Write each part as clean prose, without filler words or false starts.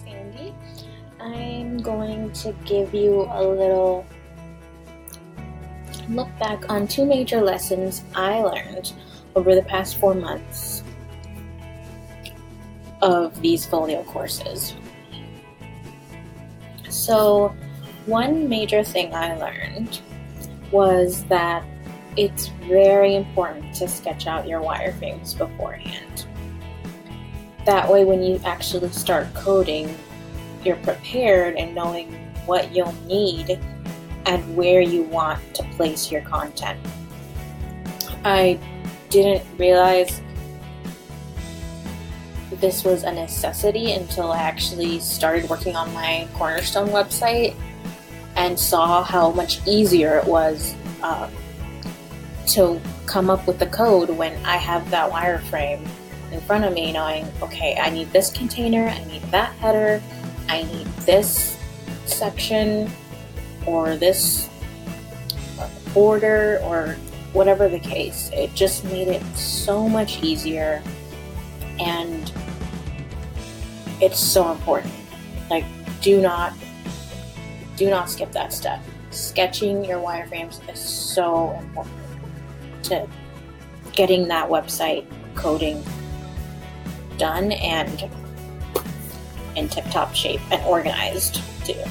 Sandy. I'm going to give you a little look back on two major lessons I learned over the past 4 months of these folio courses. So, one major thing I learned was that it's very important to sketch out your wireframes beforehand. That way, when you actually start coding, you're prepared and knowing what you'll need and where you want to place your content. I didn't realize this was a necessity until I actually started working on my Cornerstone website and saw how much easier it was to come up with the code when I have that wireframe in front of me, knowing, okay, I need this container, I need that header, I need this section, or this border, or whatever the case. It just made it so much easier, and it's so important. Like, do not skip that step. Sketching your wireframes is so important to getting that website coding done and in tip-top shape and organized too.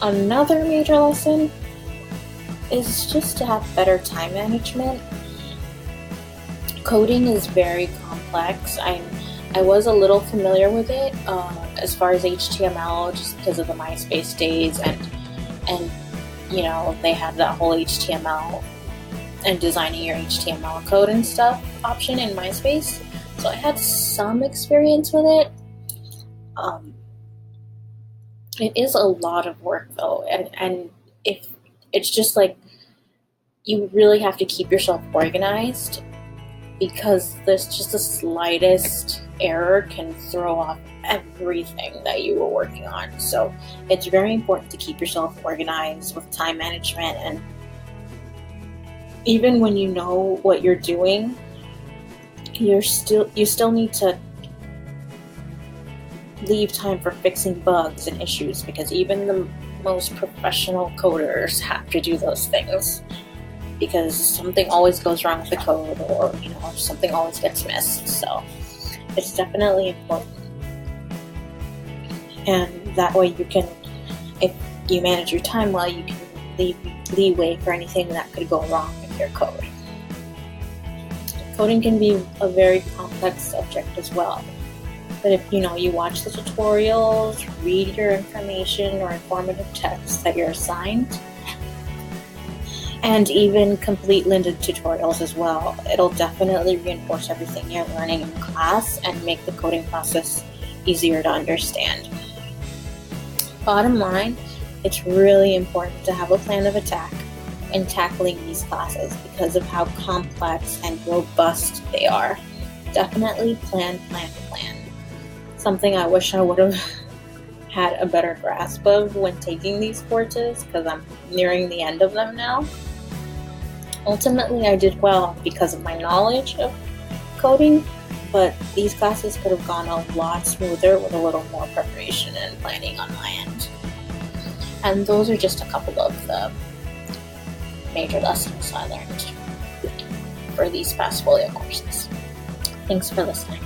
Another major lesson is just to have better time management. Coding is very complex. I was a little familiar with it as far as HTML, just because of the MySpace days, and you know, they had that whole HTML and designing your HTML code and stuff option in MySpace. So I had some experience with it. It is a lot of work though, and if it's just like, you really have to keep yourself organized, because there's just the slightest error can throw off everything that you were working on. So it's very important to keep yourself organized with time management, and even when you know what you're doing, you still need to leave time for fixing bugs and issues, because even the most professional coders have to do those things, because something always goes wrong with the code, or something always gets missed. So it's definitely important, and that way you can, if you manage your time well, you can leave leeway for anything that could go wrong with your code. Coding can be a very complex subject as well, but if you watch the tutorials, read your information or informative text that you're assigned, and even complete limited tutorials as well, it'll definitely reinforce everything you're learning in class and make the coding process easier to understand. Bottom line, it's really important to have a plan of attack in tackling these classes because of how complex and robust they are. Definitely plan. Something I wish I would have had a better grasp of when taking these courses, because I'm nearing the end of them now. Ultimately, I did well because of my knowledge of coding, but these classes could have gone a lot smoother with a little more preparation and planning on my end. And those are just a couple of the major lessons I learned for these past folio courses. Thanks for listening.